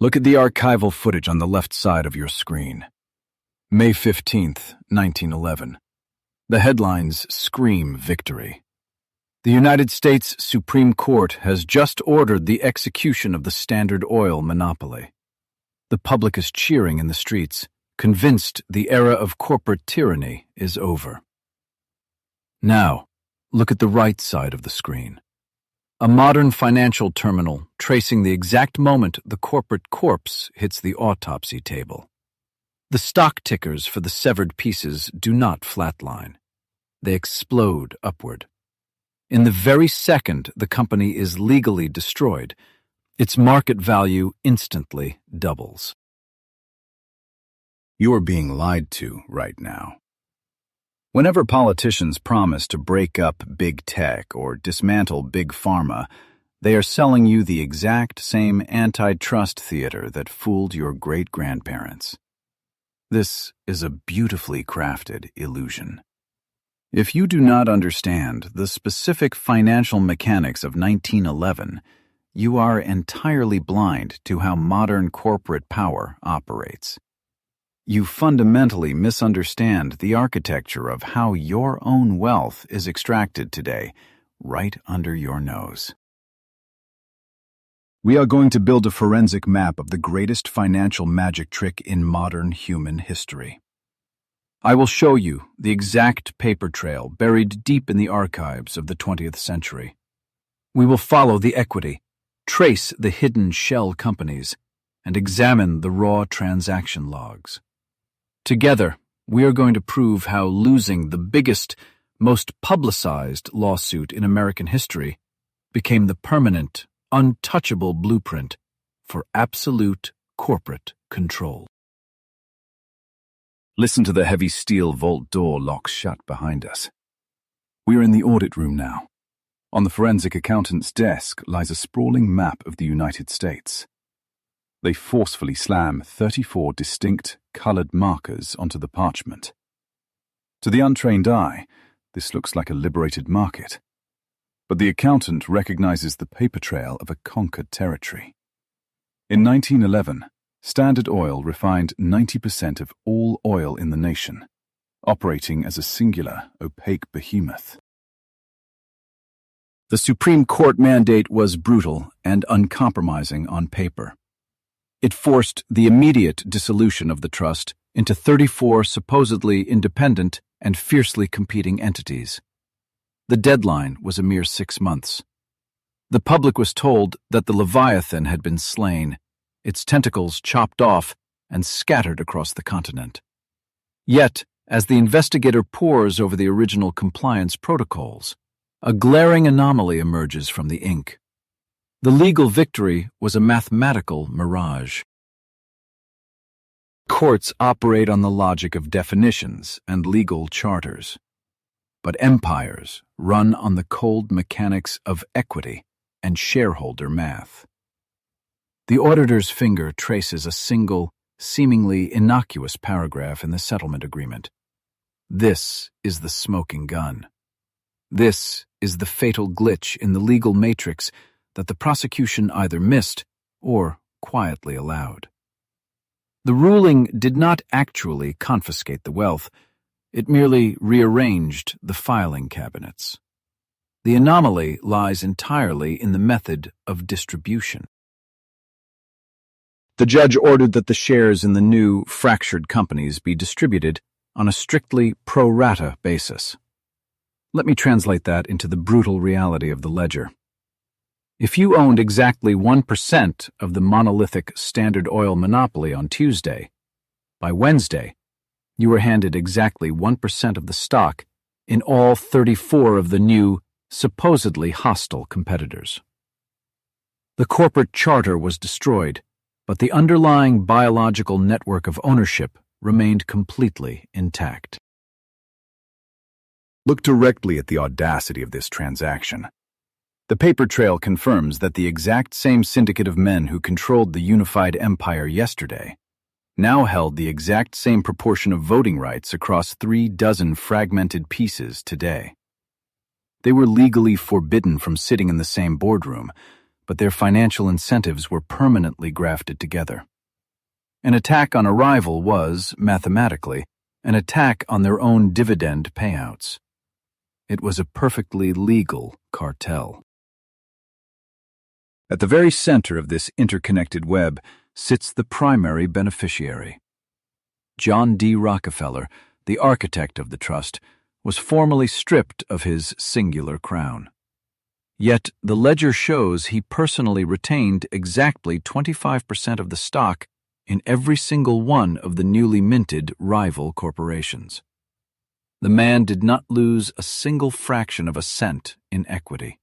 Look at the archival footage on the left side of your screen. May 15th, 1911. The headlines scream victory. The United States Supreme Court has just ordered the execution of the Standard Oil monopoly. The public is cheering in the streets, convinced the era of corporate tyranny is over. Now, look at the right side of the screen. A modern financial terminal tracing the exact moment the corporate corpse hits the autopsy table. The stock tickers for the severed pieces do not flatline. They explode upward. In the very second the company is legally destroyed, its market value instantly doubles. You are being lied to right now. Whenever politicians promise to break up big tech or dismantle big pharma, they are selling you the exact same antitrust theater that fooled your great-grandparents. This is a beautifully crafted illusion. If you do not understand the specific financial mechanics of 1911, you are entirely blind to how modern corporate power operates. You fundamentally misunderstand the architecture of how your own wealth is extracted today, right under your nose. We are going to build a forensic map of the greatest financial magic trick in modern human history. I will show you the exact paper trail buried deep in the archives of the 20th century. We will follow the equity, trace the hidden shell companies, and examine the raw transaction logs. Together, we are going to prove how losing the biggest, most publicized lawsuit in American history became the permanent, untouchable blueprint for absolute corporate control. Listen to the heavy steel vault door lock shut behind us. We are in the audit room now. On the forensic accountant's desk lies a sprawling map of the United States. They forcefully slam 34 distinct, colored markers onto the parchment. To the untrained eye, this looks like a liberated market. But the accountant recognizes the paper trail of a conquered territory. In 1911, Standard Oil refined 90% of all oil in the nation, operating as a singular, opaque behemoth. The Supreme Court mandate was brutal and uncompromising on paper. It forced the immediate dissolution of the trust into 34 supposedly independent and fiercely competing entities. The deadline was a mere 6 months. The public was told that the Leviathan had been slain, its tentacles chopped off and scattered across the continent. Yet, as the investigator pores over the original compliance protocols, a glaring anomaly emerges from the ink. The legal victory was a mathematical mirage. Courts operate on the logic of definitions and legal charters, but empires run on the cold mechanics of equity and shareholder math. The auditor's finger traces a single, seemingly innocuous paragraph in the settlement agreement. This is the smoking gun. This is the fatal glitch in the legal matrix that the prosecution either missed or quietly allowed. The ruling did not actually confiscate the wealth, it merely rearranged the filing cabinets. The anomaly lies entirely in the method of distribution. The judge ordered that the shares in the new, fractured companies be distributed on a strictly pro rata basis. Let me translate that into the brutal reality of the ledger. If you owned exactly 1% of the monolithic Standard Oil monopoly on Tuesday, by Wednesday, you were handed exactly 1% of the stock in all 34 of the new, supposedly hostile competitors. The corporate charter was destroyed, but the underlying biological network of ownership remained completely intact. Look directly at the audacity of this transaction. The paper trail confirms that the exact same syndicate of men who controlled the unified empire yesterday now held the exact same proportion of voting rights across 36 fragmented pieces today. They were legally forbidden from sitting in the same boardroom, but their financial incentives were permanently grafted together. An attack on a rival was, mathematically, an attack on their own dividend payouts. It was a perfectly legal cartel. At the very center of this interconnected web sits the primary beneficiary. John D. Rockefeller, the architect of the trust, was formally stripped of his singular crown. Yet the ledger shows he personally retained exactly 25% of the stock in every single one of the newly minted rival corporations. The man did not lose a single fraction of a cent in equity.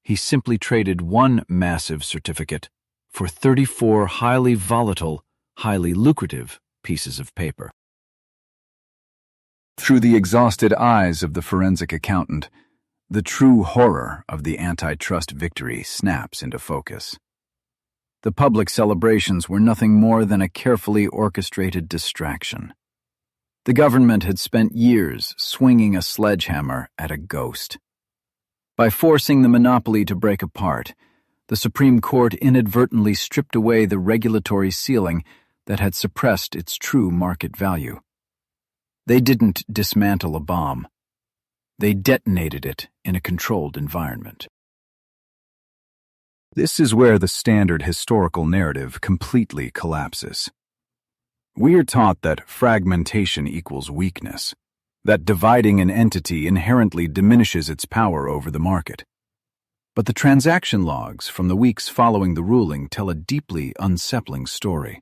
He simply traded one massive certificate for 34 highly volatile, highly lucrative pieces of paper. Through the exhausted eyes of the forensic accountant, the true horror of the antitrust victory snaps into focus. The public celebrations were nothing more than a carefully orchestrated distraction. The government had spent years swinging a sledgehammer at a ghost. By forcing the monopoly to break apart, the Supreme Court inadvertently stripped away the regulatory ceiling that had suppressed its true market value. They didn't dismantle a bomb. They detonated it in a controlled environment. This is where the standard historical narrative completely collapses. We are taught that fragmentation equals weakness, that dividing an entity inherently diminishes its power over the market. But the transaction logs from the weeks following the ruling tell a deeply unsettling story.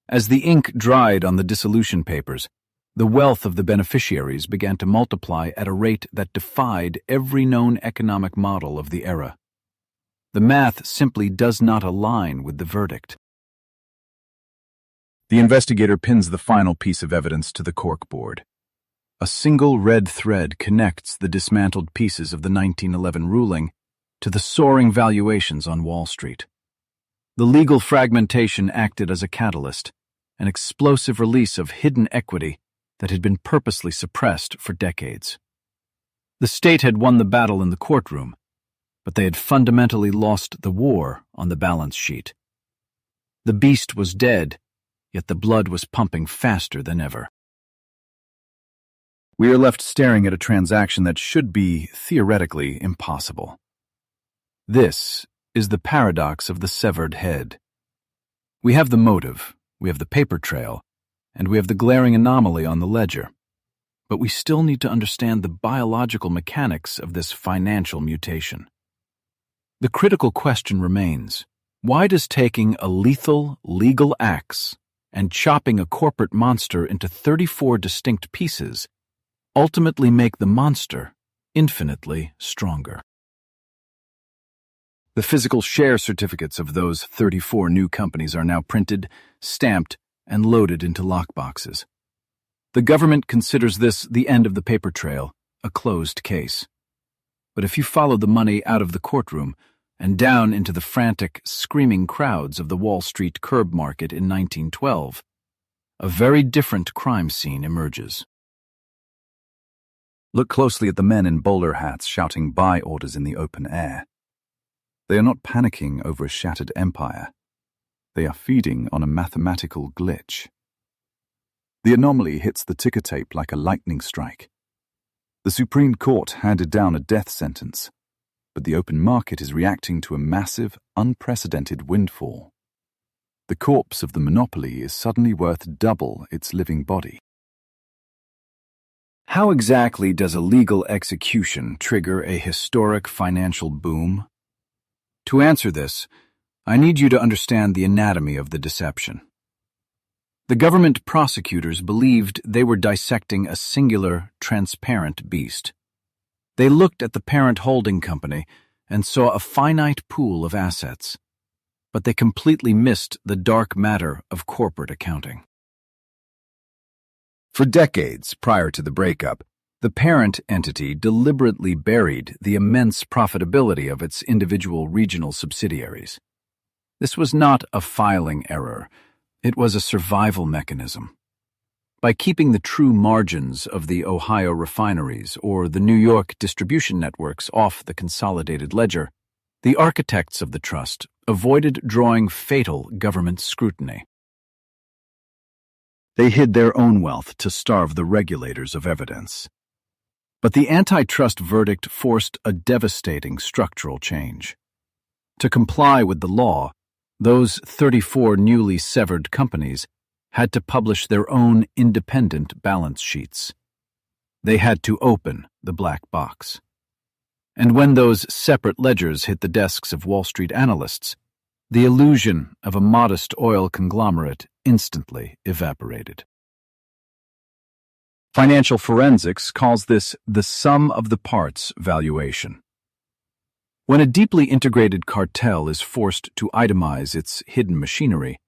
As the ink dried on the dissolution papers, the wealth of the beneficiaries began to multiply at a rate that defied every known economic model of the era. The math simply does not align with the verdict. The investigator pins the final piece of evidence to the corkboard. A single red thread connects the dismantled pieces of the 1911 ruling to the soaring valuations on Wall Street. The legal fragmentation acted as a catalyst, an explosive release of hidden equity that had been purposely suppressed for decades. The state had won the battle in the courtroom, but they had fundamentally lost the war on the balance sheet. The beast was dead, yet the blood was pumping faster than ever. We are left staring at a transaction that should be, theoretically, impossible. This is the paradox of the severed head. We have the motive, we have the paper trail, and we have the glaring anomaly on the ledger. But we still need to understand the biological mechanics of this financial mutation. The critical question remains, why does taking a lethal, legal axe and chopping a corporate monster into 34 distinct pieces ultimately make the monster infinitely stronger? The physical share certificates of those 34 new companies are now printed, stamped, and loaded into lockboxes. The government considers this the end of the paper trail, a closed case. But if you follow the money out of the courtroom and down into the frantic, screaming crowds of the Wall Street curb market in 1912, a very different crime scene emerges. Look closely at the men in bowler hats shouting buy orders in the open air. They are not panicking over a shattered empire. They are feeding on a mathematical glitch. The anomaly hits the ticker tape like a lightning strike. The Supreme Court handed down a death sentence, but the open market is reacting to a massive, unprecedented windfall. The corpse of the monopoly is suddenly worth double its living body. How exactly does a legal execution trigger a historic financial boom? To answer this, I need you to understand the anatomy of the deception. The government prosecutors believed they were dissecting a singular, transparent beast. They looked at the parent holding company and saw a finite pool of assets, but they completely missed the dark matter of corporate accounting. For decades prior to the breakup, the parent entity deliberately buried the immense profitability of its individual regional subsidiaries. This was not a filing error. It was a survival mechanism. By keeping the true margins of the Ohio refineries or the New York distribution networks off the consolidated ledger, The architects of the trust avoided drawing fatal government scrutiny. They hid their own wealth to starve the regulators of evidence. But the antitrust verdict forced a devastating structural change. To comply with the law, those 34 newly severed companies had to publish their own independent balance sheets. They had to open the black box. And when those separate ledgers hit the desks of Wall Street analysts, the illusion of a modest oil conglomerate instantly evaporated. Financial forensics calls this the sum of the parts valuation. When a deeply integrated cartel is forced to itemize its hidden machinery,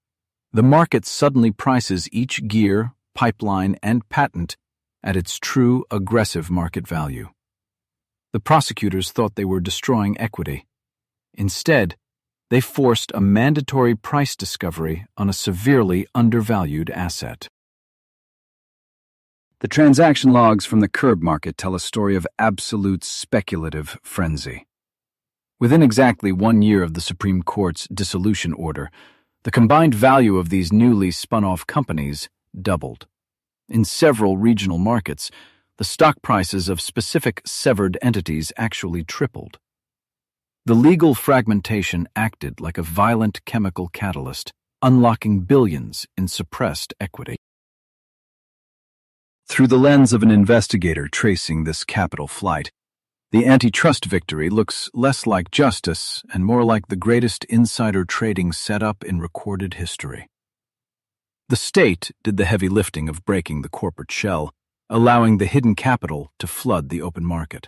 the market suddenly prices each gear, pipeline, and patent at its true aggressive market value. The prosecutors thought they were destroying equity. Instead, they forced a mandatory price discovery on a severely undervalued asset. The transaction logs from the curb market tell a story of absolute speculative frenzy. Within exactly 1 year of the Supreme Court's dissolution order, the combined value of these newly spun-off companies doubled. In several regional markets, the stock prices of specific severed entities actually tripled. The legal fragmentation acted like a violent chemical catalyst, unlocking billions in suppressed equity. Through the lens of an investigator tracing this capital flight, the antitrust victory looks less like justice and more like the greatest insider trading setup in recorded history. The state did the heavy lifting of breaking the corporate shell, allowing the hidden capital to flood the open market.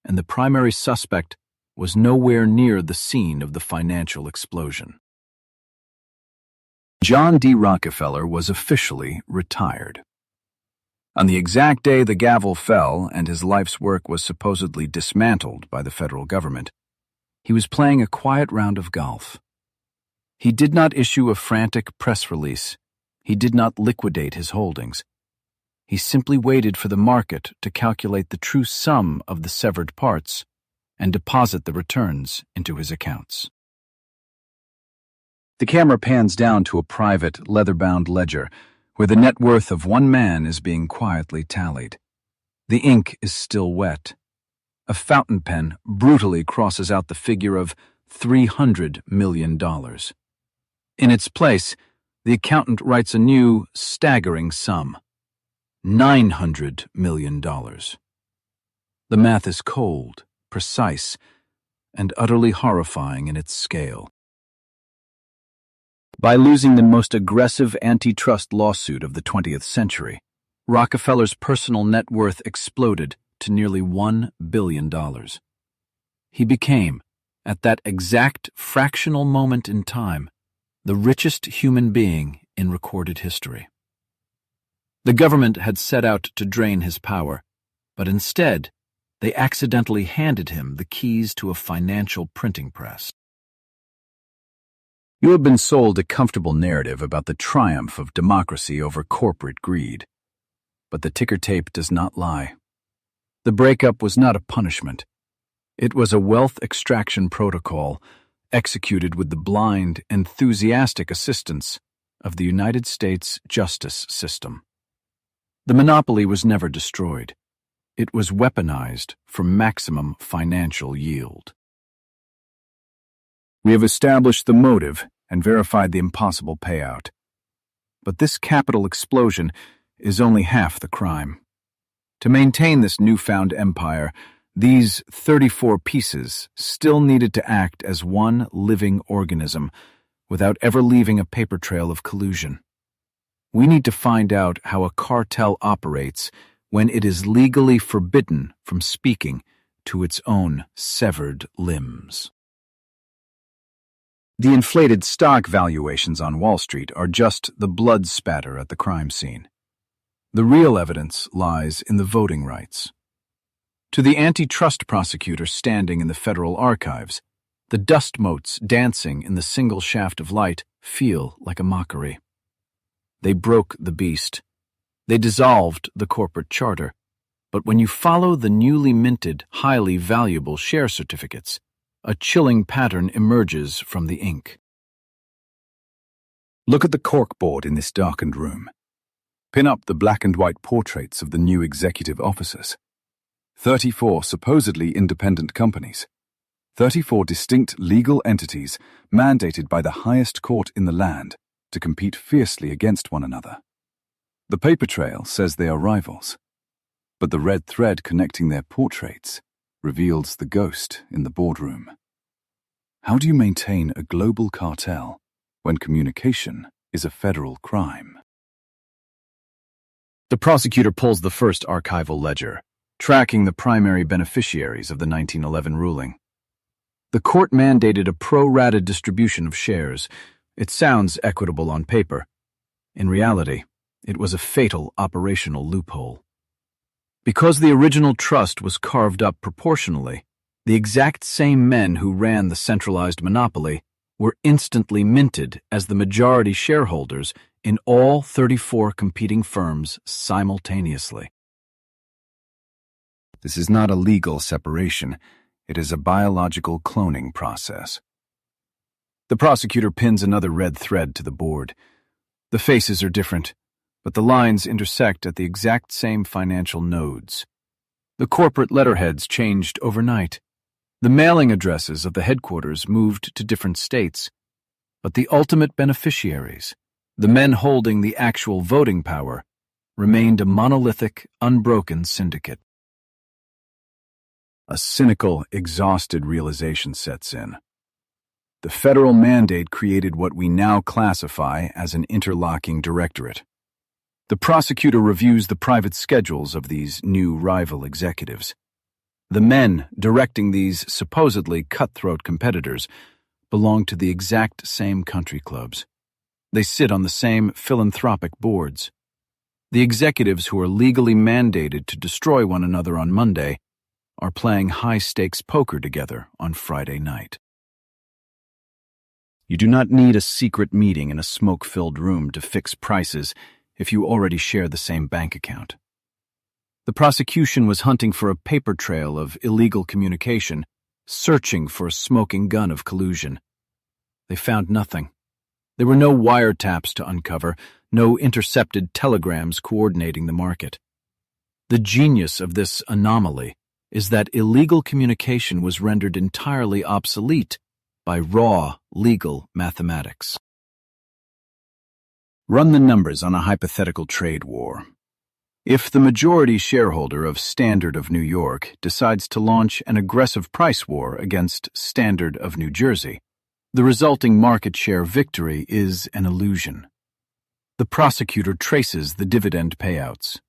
And the primary suspect was nowhere near the scene of the financial explosion. John D. Rockefeller was officially retired. On the exact day the gavel fell and his life's work was supposedly dismantled by the federal government, he was playing a quiet round of golf. He did not issue a frantic press release. He did not liquidate his holdings. He simply waited for the market to calculate the true sum of the severed parts and deposit the returns into his accounts. The camera pans down to a private, leather-bound ledger where the net worth of one man is being quietly tallied. The ink is still wet. A fountain pen brutally crosses out the figure of $300 million. In its place, the accountant writes a new, staggering sum: $900 million. The math is cold, precise, and utterly horrifying in its scale. By losing the most aggressive antitrust lawsuit of the 20th century, Rockefeller's personal net worth exploded to nearly $1 billion. He became, at that exact fractional moment in time, the richest human being in recorded history. The government had set out to drain his power, but instead, they accidentally handed him the keys to a financial printing press. You have been sold a comfortable narrative about the triumph of democracy over corporate greed. But the ticker tape does not lie. The breakup was not a punishment. It was a wealth extraction protocol executed with the blind, enthusiastic assistance of the United States justice system. The monopoly was never destroyed. It was weaponized for maximum financial yield. We have established the motive and verified the impossible payout. But this capital explosion is only half the crime. To maintain this newfound empire, these 34 pieces still needed to act as one living organism without ever leaving a paper trail of collusion. We need to find out how a cartel operates when it is legally forbidden from speaking to its own severed limbs. The inflated stock valuations on Wall Street are just the blood spatter at the crime scene. The real evidence lies in the voting rights. To the antitrust prosecutor standing in the federal archives, the dust motes dancing in the single shaft of light feel like a mockery. They broke the beast. They dissolved the corporate charter. But when you follow the newly minted, highly valuable share certificates, a chilling pattern emerges from the ink. Look at the corkboard in this darkened room. Pin up the black and white portraits of the new executive officers. 34 supposedly independent companies. 34 distinct legal entities mandated by the highest court in the land to compete fiercely against one another. The paper trail says they are rivals, but the red thread connecting their portraits reveals the ghost in the boardroom. How do you maintain a global cartel when communication is a federal crime? The prosecutor pulls the first archival ledger, tracking the primary beneficiaries of the 1911 ruling. The court mandated a pro-rata distribution of shares. It sounds equitable on paper. In reality, it was a fatal operational loophole. Because the original trust was carved up proportionally, the exact same men who ran the centralized monopoly were instantly minted as the majority shareholders in all 34 competing firms simultaneously. This is not a legal separation. It is a biological cloning process. The prosecutor pins another red thread to the board. The faces are different, but the lines intersect at the exact same financial nodes. The corporate letterheads changed overnight. The mailing addresses of the headquarters moved to different states. But the ultimate beneficiaries, the men holding the actual voting power, remained a monolithic, unbroken syndicate. A cynical, exhausted realization sets in. The federal mandate created what we now classify as an interlocking directorate. The prosecutor reviews the private schedules of these new rival executives. The men directing these supposedly cutthroat competitors belong to the exact same country clubs. They sit on the same philanthropic boards. The executives who are legally mandated to destroy one another on Monday are playing high-stakes poker together on Friday night. You do not need a secret meeting in a smoke-filled room to fix prices if you already share the same bank account. The prosecution was hunting for a paper trail of illegal communication, searching for a smoking gun of collusion. They found nothing. There were no wiretaps to uncover, no intercepted telegrams coordinating the market. The genius of this anomaly is that illegal communication was rendered entirely obsolete by raw legal mathematics. Run the numbers on a hypothetical trade war. If the majority shareholder of Standard of New York decides to launch an aggressive price war against Standard of New Jersey, the resulting market share victory is an illusion. The prosecutor traces the dividend payouts.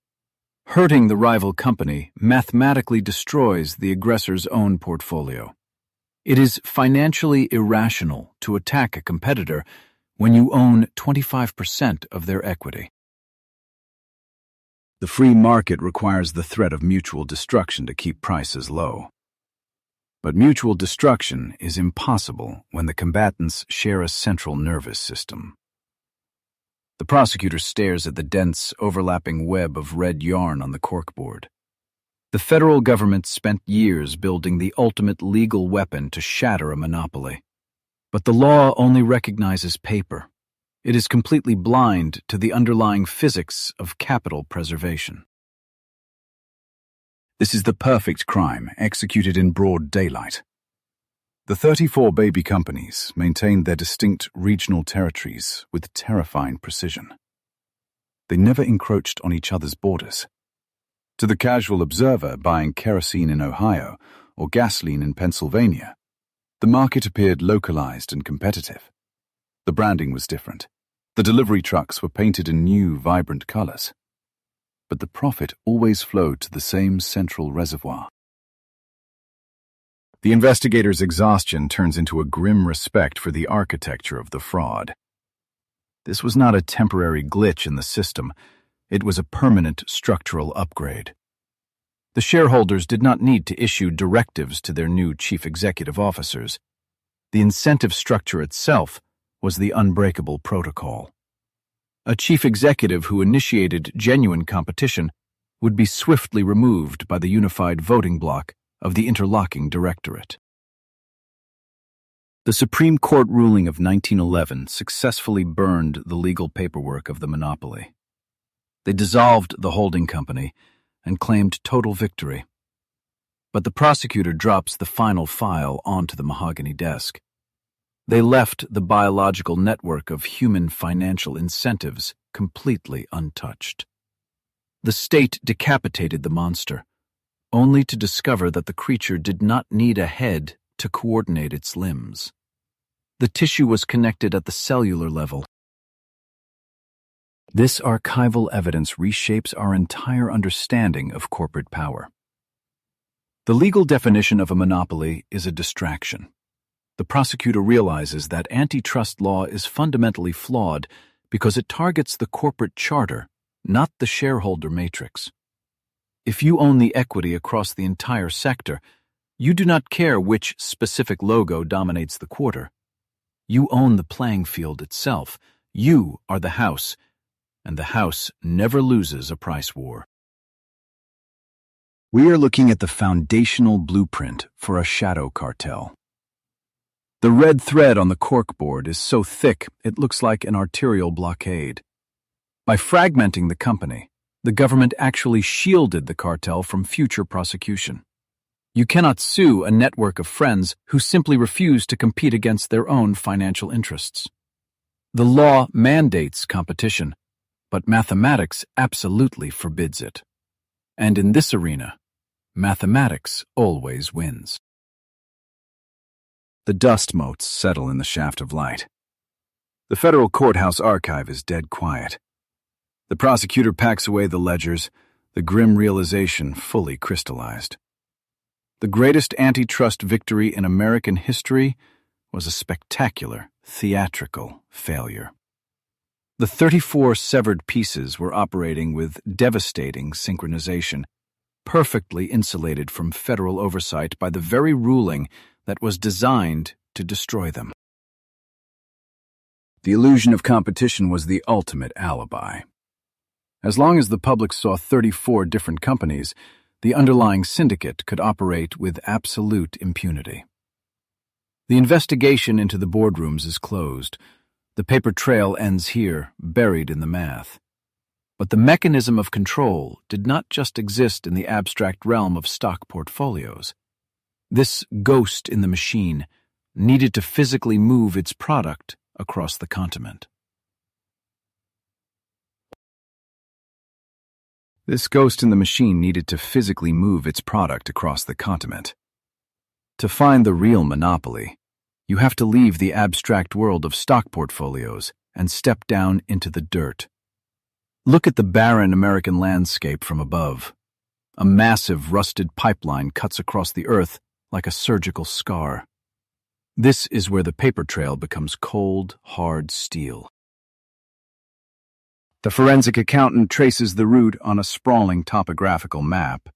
Hurting the rival company mathematically destroys the aggressor's own portfolio. It is financially irrational to attack a competitor when you own 25% of their equity. The free market requires the threat of mutual destruction to keep prices low. But mutual destruction is impossible when the combatants share a central nervous system. The prosecutor stares at the dense, overlapping web of red yarn on the corkboard. The federal government spent years building the ultimate legal weapon to shatter a monopoly. But the law only recognizes paper. It is completely blind to the underlying physics of capital preservation. This is the perfect crime executed in broad daylight. The 34 baby companies maintained their distinct regional territories with terrifying precision. They never encroached on each other's borders. To the casual observer buying kerosene in Ohio or gasoline in Pennsylvania, the market appeared localized and competitive. The branding was different. The delivery trucks were painted in new, vibrant colors. But the profit always flowed to the same central reservoir. The investigator's exhaustion turns into a grim respect for the architecture of the fraud. This was not a temporary glitch in the system. It was a permanent structural upgrade. The shareholders did not need to issue directives to their new chief executive officers. The incentive structure itself was the unbreakable protocol. A chief executive who initiated genuine competition would be swiftly removed by the unified voting bloc of the interlocking directorate. The Supreme Court ruling of 1911 successfully burned the legal paperwork of the monopoly. They dissolved the holding company and claimed total victory. But the prosecutor drops the final file onto the mahogany desk. They left the biological network of human financial incentives completely untouched. The state decapitated the monster, only to discover that the creature did not need a head to coordinate its limbs. The tissue was connected at the cellular level. This archival evidence reshapes our entire understanding of corporate power. The legal definition of a monopoly is a distraction. The prosecutor realizes that antitrust law is fundamentally flawed because it targets the corporate charter, not the shareholder matrix. If you own the equity across the entire sector, you do not care which specific logo dominates the quarter. You own the playing field itself. You are the house, and the house never loses a price war. We are looking at the foundational blueprint for a shadow cartel. The red thread on the corkboard is so thick it looks like an arterial blockade. By fragmenting the company, the government actually shielded the cartel from future prosecution. You cannot sue a network of friends who simply refuse to compete against their own financial interests. The law mandates competition, but mathematics absolutely forbids it. And in this arena, mathematics always wins. The dust motes settle in the shaft of light. The federal courthouse archive is dead quiet. The prosecutor packs away the ledgers, the grim realization fully crystallized. The greatest antitrust victory in American history was a spectacular, theatrical failure. The 34 severed pieces were operating with devastating synchronization, perfectly insulated from federal oversight by the very ruling that was designed to destroy them. The illusion of competition was the ultimate alibi. As long as the public saw 34 different companies, the underlying syndicate could operate with absolute impunity. The investigation into the boardrooms is closed. The paper trail ends here, buried in the math. But the mechanism of control did not just exist in the abstract realm of stock portfolios. This ghost in the machine needed to physically move its product across the continent. This ghost in the machine needed to physically move its product across the continent. To find the real monopoly, you have to leave the abstract world of stock portfolios and step down into the dirt. Look at the barren American landscape from above. A massive rusted pipeline cuts across the earth like a surgical scar. This is where the paper trail becomes cold, hard steel. The forensic accountant traces the route on a sprawling topographical map.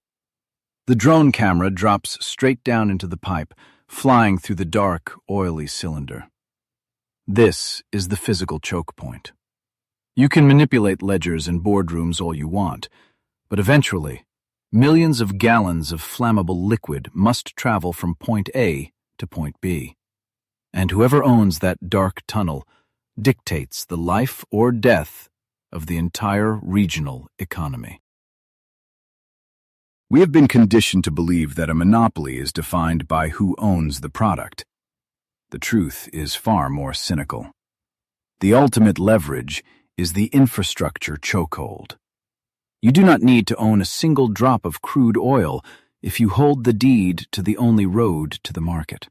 The drone camera drops straight down into the pipe, flying through the dark, oily cylinder. This is the physical choke point. You can manipulate ledgers and boardrooms all you want, but eventually, millions of gallons of flammable liquid must travel from point A to point B. And whoever owns that dark tunnel dictates the life or death of the entire regional economy. We have been conditioned to believe that a monopoly is defined by who owns the product. The truth is far more cynical. The ultimate leverage is the infrastructure chokehold. You do not need to own a single drop of crude oil if you hold the deed to the only road to the market.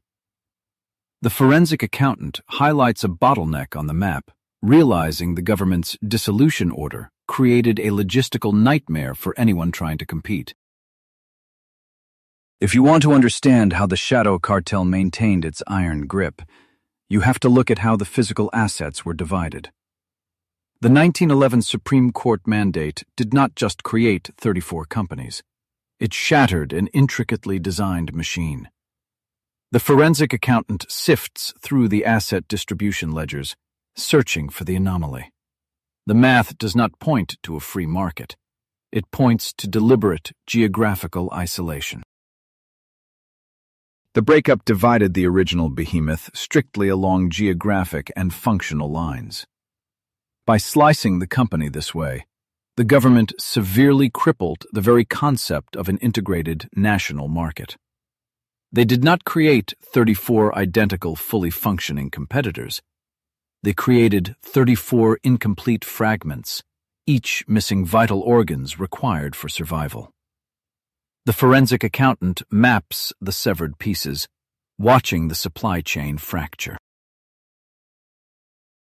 The forensic accountant highlights a bottleneck on the map, realizing the government's dissolution order created a logistical nightmare for anyone trying to compete. If you want to understand how the shadow cartel maintained its iron grip, you have to look at how the physical assets were divided. The 1911 Supreme Court mandate did not just create 34 companies. It shattered an intricately designed machine. The forensic accountant sifts through the asset distribution ledgers, searching for the anomaly. The math does not point to a free market. It points to deliberate geographical isolation. The breakup divided the original behemoth strictly along geographic and functional lines. By slicing the company this way, the government severely crippled the very concept of an integrated national market. They did not create 34 identical, fully functioning competitors. They created 34 incomplete fragments, each missing vital organs required for survival. The forensic accountant maps the severed pieces, watching the supply chain fracture.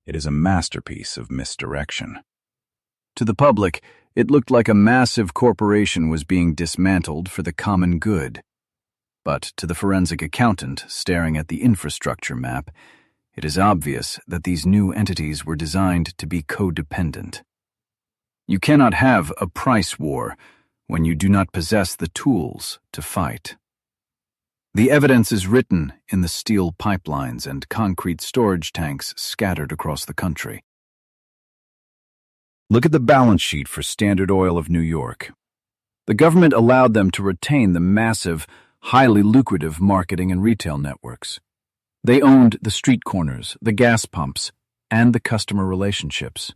It is a masterpiece of misdirection. To the public, it looked like a massive corporation was being dismantled for the common good. But to the forensic accountant staring at the infrastructure map, it is obvious that these new entities were designed to be codependent. You cannot have a price war when you do not possess the tools to fight. The evidence is written in the steel pipelines and concrete storage tanks scattered across the country. Look at the balance sheet for Standard Oil of New York. The government allowed them to retain the massive, highly lucrative marketing and retail networks. They owned the street corners, the gas pumps, and the customer relationships.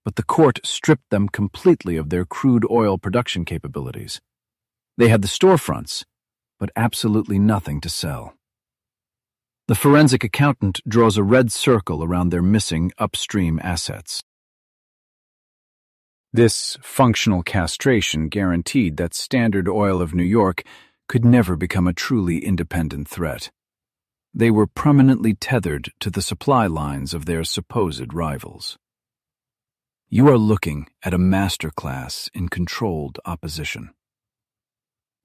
But the court stripped them completely of their crude oil production capabilities. They had the storefronts, but absolutely nothing to sell. The forensic accountant draws a red circle around their missing upstream assets. This functional castration guaranteed that Standard Oil of New York could never become a truly independent threat. They were permanently tethered to the supply lines of their supposed rivals. You are looking at a masterclass in controlled opposition.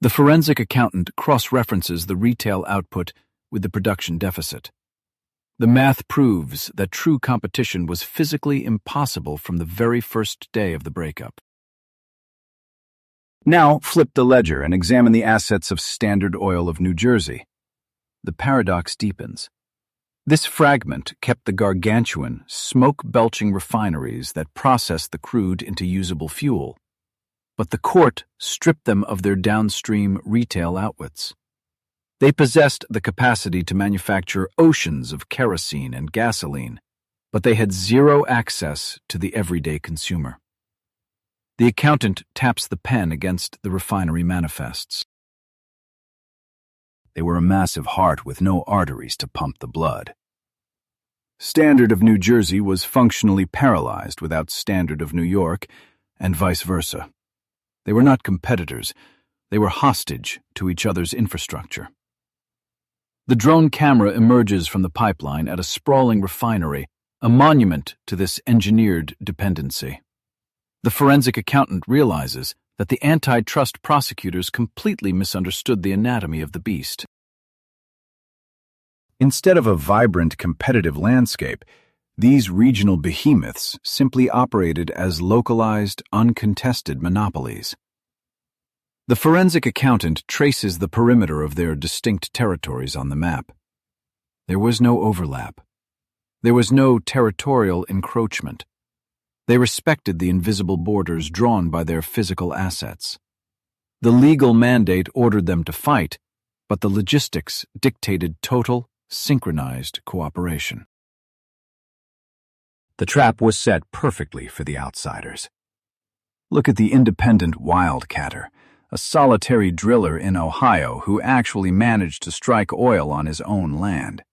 The forensic accountant cross-references the retail output with the production deficit. The math proves that true competition was physically impossible from the very first day of the breakup. Now flip the ledger and examine the assets of Standard Oil of New Jersey. The paradox deepens. This fragment kept the gargantuan, smoke-belching refineries that processed the crude into usable fuel. But the court stripped them of their downstream retail outlets. They possessed the capacity to manufacture oceans of kerosene and gasoline, but they had zero access to the everyday consumer. The accountant taps the pen against the refinery manifests. They were a massive heart with no arteries to pump the blood. Standard of New Jersey was functionally paralyzed without Standard of New York, and vice versa. They were not competitors. They were hostage to each other's infrastructure. The drone camera emerges from the pipeline at a sprawling refinery, a monument to this engineered dependency. The forensic accountant realizes that the antitrust prosecutors completely misunderstood the anatomy of the beast. Instead of a vibrant competitive landscape, these regional behemoths simply operated as localized, uncontested monopolies. The forensic accountant traces the perimeter of their distinct territories on the map. There was no overlap. There was no territorial encroachment. They respected the invisible borders drawn by their physical assets. The legal mandate ordered them to fight, but the logistics dictated total, synchronized cooperation. The trap was set perfectly for the outsiders. Look at the independent wildcatter, a solitary driller in Ohio who actually managed to strike oil on his own land.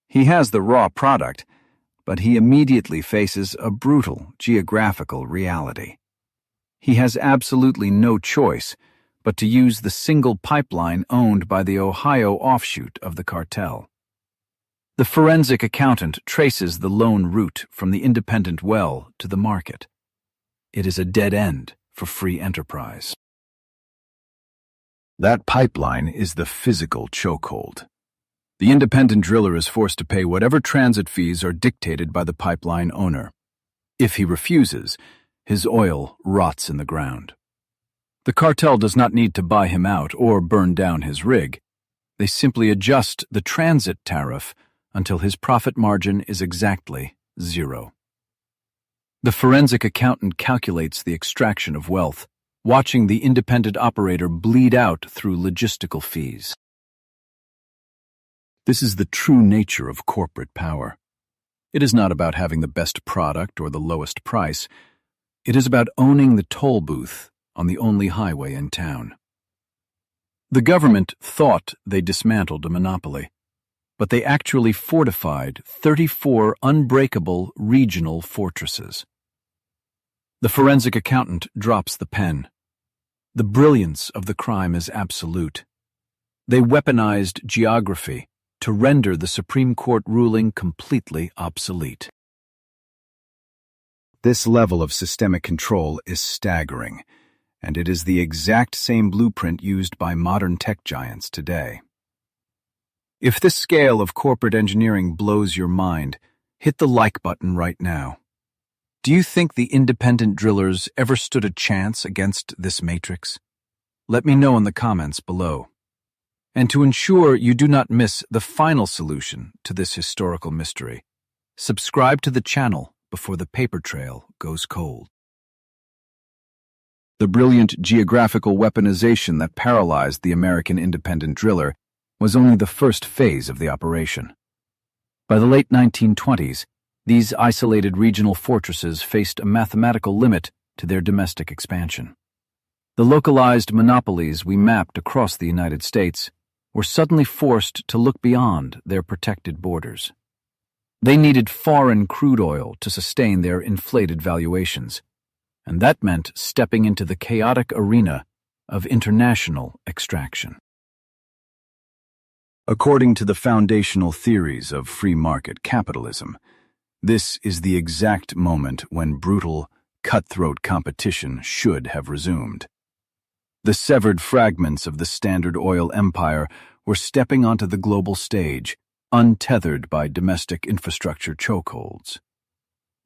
He has the raw product, but he immediately faces a brutal geographical reality. He has absolutely no choice but to use the single pipeline owned by the Ohio offshoot of the cartel. The forensic accountant traces the lone route from the independent well to the market. It is a dead end for free enterprise. That pipeline is the physical chokehold. The independent driller is forced to pay whatever transit fees are dictated by the pipeline owner. If he refuses, his oil rots in the ground. The cartel does not need to buy him out or burn down his rig. They simply adjust the transit tariff until his profit margin is exactly zero. The forensic accountant calculates the extraction of wealth, watching the independent operator bleed out through logistical fees. This is the true nature of corporate power. It is not about having the best product or the lowest price. It is about owning the toll booth on the only highway in town. The government thought they dismantled a monopoly, but they actually fortified 34 unbreakable regional fortresses. The forensic accountant drops the pen. The brilliance of the crime is absolute. They weaponized geography to render the Supreme Court ruling completely obsolete. This level of systemic control is staggering, and it is the exact same blueprint used by modern tech giants today. If this scale of corporate engineering blows your mind, hit the like button right now. Do you think the independent drillers ever stood a chance against this matrix? Let me know in the comments below. And to ensure you do not miss the final solution to this historical mystery, subscribe to the channel before the paper trail goes cold. The brilliant geographical weaponization that paralyzed the American independent driller was only the first phase of the operation. By the late 1920s, these isolated regional fortresses faced a mathematical limit to their domestic expansion. The localized monopolies we mapped across the United States were suddenly forced to look beyond their protected borders. They needed foreign crude oil to sustain their inflated valuations, and that meant stepping into the chaotic arena of international extraction. According to the foundational theories of free market capitalism, this is the exact moment when brutal, cutthroat competition should have resumed. The severed fragments of the Standard Oil empire were stepping onto the global stage, untethered by domestic infrastructure chokeholds.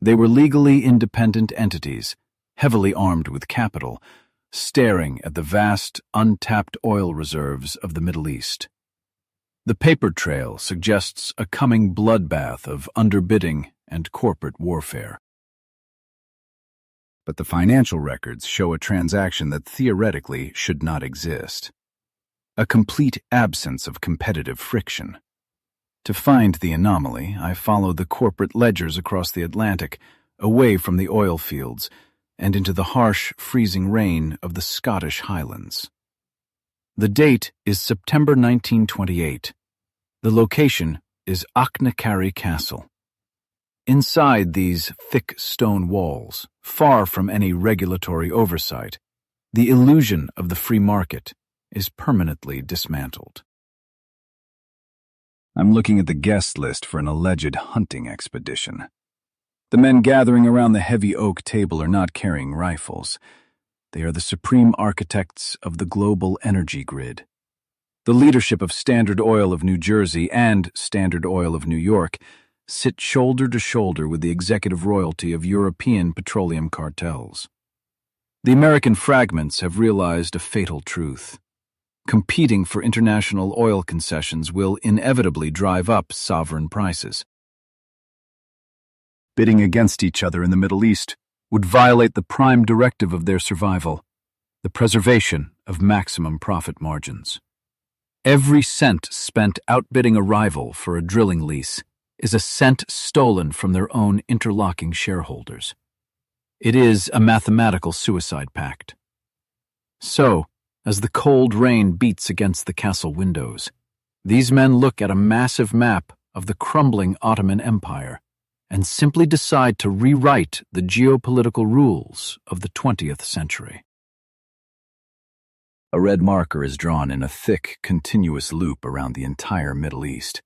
They were legally independent entities, heavily armed with capital, staring at the vast, untapped oil reserves of the Middle East. The paper trail suggests a coming bloodbath of underbidding and corporate warfare. But the financial records show a transaction that theoretically should not exist. A complete absence of competitive friction. To find the anomaly, I followed the corporate ledgers across the Atlantic, away from the oil fields, and into the harsh, freezing rain of the Scottish Highlands. The date is September 1928. The location is Auchnacarry Castle. Inside these thick stone walls, far from any regulatory oversight, the illusion of the free market is permanently dismantled. I'm looking at the guest list for an alleged hunting expedition. The men gathering around the heavy oak table are not carrying rifles. They are the supreme architects of the global energy grid. The leadership of Standard Oil of New Jersey and Standard Oil of New York sit shoulder to shoulder with the executive royalty of European petroleum cartels. The American fragments have realized a fatal truth. Competing for international oil concessions will inevitably drive up sovereign prices. Bidding against each other in the Middle East would violate the prime directive of their survival, the preservation of maximum profit margins. Every cent spent outbidding a rival for a drilling lease is a cent stolen from their own interlocking shareholders. It is a mathematical suicide pact. So, as the cold rain beats against the castle windows, these men look at a massive map of the crumbling Ottoman Empire and simply decide to rewrite the geopolitical rules of the 20th century. A red marker is drawn in a thick, continuous loop around the entire Middle East.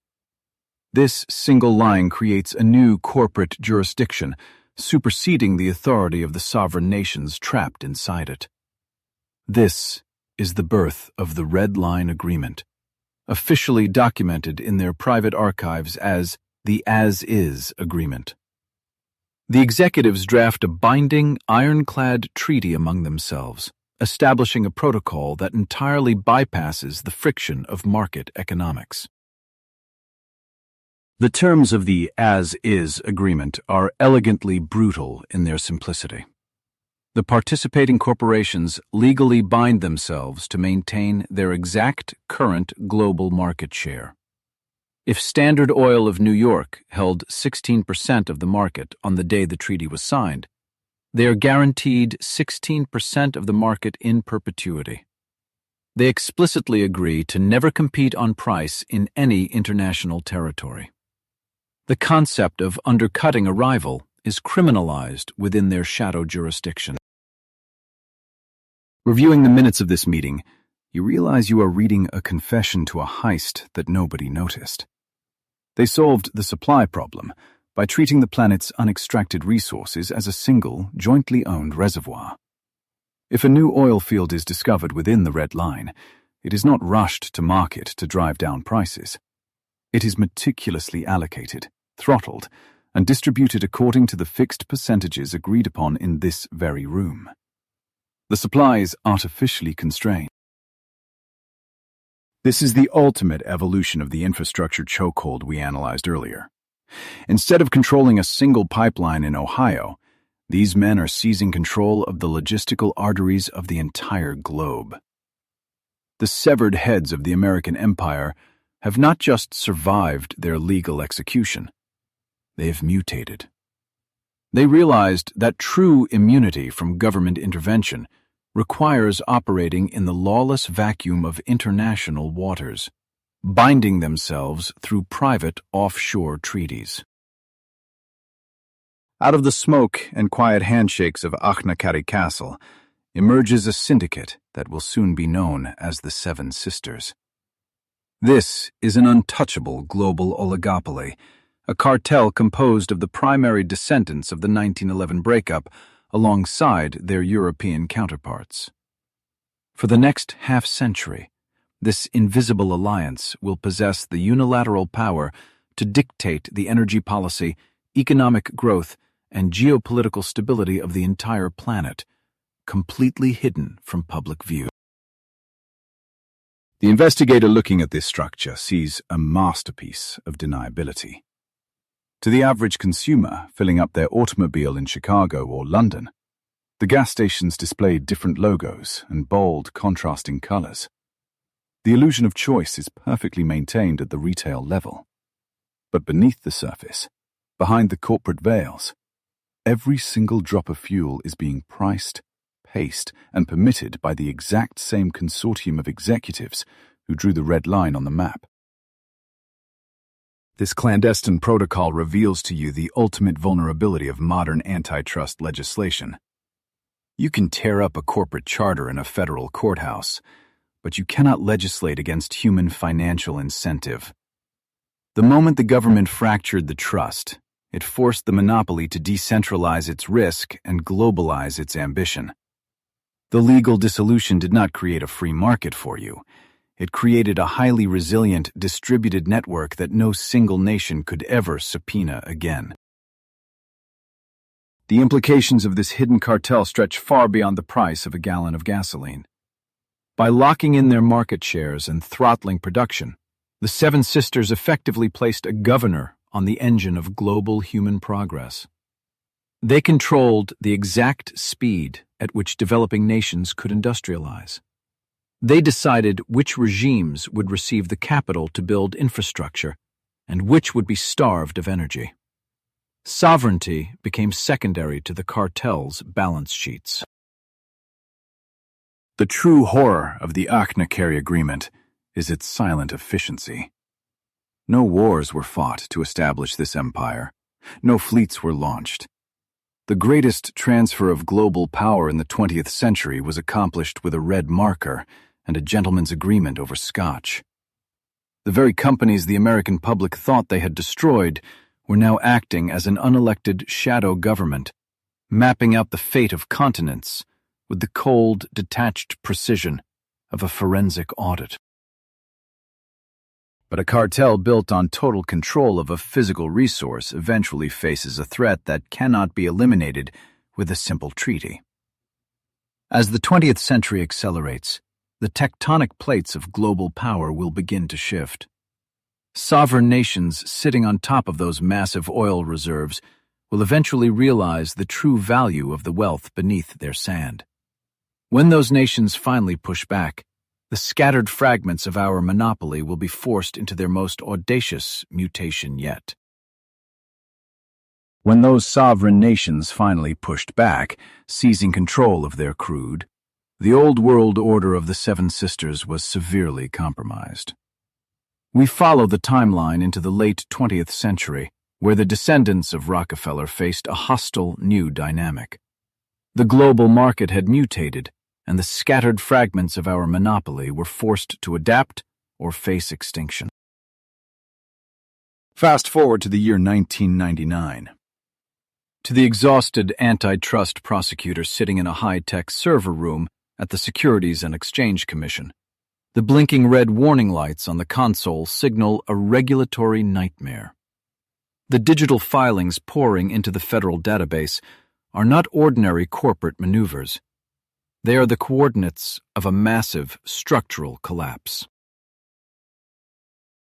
This single line creates a new corporate jurisdiction, superseding the authority of the sovereign nations trapped inside it. This is the birth of the Red Line Agreement, officially documented in their private archives as the As-Is Agreement. The executives draft a binding, ironclad treaty among themselves, establishing a protocol that entirely bypasses the friction of market economics. The terms of the As-Is Agreement are elegantly brutal in their simplicity. The participating corporations legally bind themselves to maintain their exact current global market share. If Standard Oil of New York held 16% of the market on the day the treaty was signed, they are guaranteed 16% of the market in perpetuity. They explicitly agree to never compete on price in any international territory. The concept of undercutting a rival is criminalized within their shadow jurisdiction. Reviewing the minutes of this meeting, you realize you are reading a confession to a heist that nobody noticed. They solved the supply problem by treating the planet's unextracted resources as a single, jointly owned reservoir. If a new oil field is discovered within the red line, it is not rushed to market to drive down prices. It is meticulously allocated, throttled, and distributed according to the fixed percentages agreed upon in this very room. The supply is artificially constrained. This is the ultimate evolution of the infrastructure chokehold we analyzed earlier. Instead of controlling a single pipeline in Ohio, these men are seizing control of the logistical arteries of the entire globe. The severed heads of the American empire have not just survived their legal execution, they have mutated. They realized that true immunity from government intervention requires operating in the lawless vacuum of international waters, binding themselves through private offshore treaties. Out of the smoke and quiet handshakes of Achnakari Castle emerges a syndicate that will soon be known as the Seven Sisters. This is an untouchable global oligopoly, a cartel composed of the primary descendants of the 1911 breakup alongside their European counterparts. For the next half-century, this invisible alliance will possess the unilateral power to dictate the energy policy, economic growth, and geopolitical stability of the entire planet, completely hidden from public view. The investigator looking at this structure sees a masterpiece of deniability. To the average consumer filling up their automobile in Chicago or London, the gas stations displayed different logos and bold, contrasting colors. The illusion of choice is perfectly maintained at the retail level. But beneath the surface, behind the corporate veils, every single drop of fuel is being priced, paced, and permitted by the exact same consortium of executives who drew the red line on the map. This clandestine protocol reveals to you the ultimate vulnerability of modern antitrust legislation. You can tear up a corporate charter in a federal courthouse, but you cannot legislate against human financial incentive. The moment the government fractured the trust, it forced the monopoly to decentralize its risk and globalize its ambition. The legal dissolution did not create a free market for you. It created a highly resilient, distributed network that no single nation could ever subpoena again. The implications of this hidden cartel stretch far beyond the price of a gallon of gasoline. By locking in their market shares and throttling production, the Seven Sisters effectively placed a governor on the engine of global human progress. They controlled the exact speed at which developing nations could industrialize. They decided which regimes would receive the capital to build infrastructure and which would be starved of energy. Sovereignty became secondary to the cartel's balance sheets. The true horror of the Achnakari Agreement is its silent efficiency. No wars were fought to establish this empire. No fleets were launched. The greatest transfer of global power in the 20th century was accomplished with a red marker and a gentleman's agreement over scotch. The very companies the American public thought they had destroyed were now acting as an unelected shadow government, mapping out the fate of continents with the cold, detached precision of a forensic audit. But a cartel built on total control of a physical resource eventually faces a threat that cannot be eliminated with a simple treaty. As the 20th century accelerates, the tectonic plates of global power will begin to shift. Sovereign nations sitting on top of those massive oil reserves will eventually realize the true value of the wealth beneath their sand. When those nations finally push back, the scattered fragments of our monopoly will be forced into their most audacious mutation yet. When those sovereign nations finally pushed back, seizing control of their crude, the old world order of the Seven Sisters was severely compromised. We follow the timeline into the late 20th century, where the descendants of Rockefeller faced a hostile new dynamic. The global market had mutated, and the scattered fragments of our monopoly were forced to adapt or face extinction. Fast forward to the year 1999. To the exhausted antitrust prosecutor sitting in a high-tech server room at the Securities and Exchange Commission, the blinking red warning lights on the console signal a regulatory nightmare. The digital filings pouring into the federal database are not ordinary corporate maneuvers. They are the coordinates of a massive structural collapse.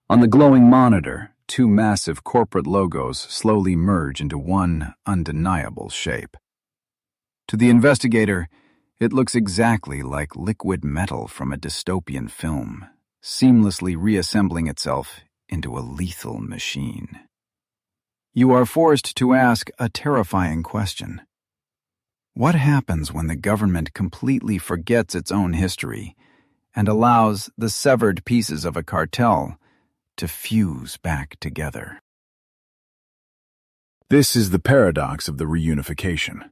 On the glowing monitor, two massive corporate logos slowly merge into one undeniable shape. To the investigator, it looks exactly like liquid metal from a dystopian film, seamlessly reassembling itself into a lethal machine. You are forced to ask a terrifying question. What happens when the government completely forgets its own history and allows the severed pieces of a cartel to fuse back together? This is the paradox of the reunification.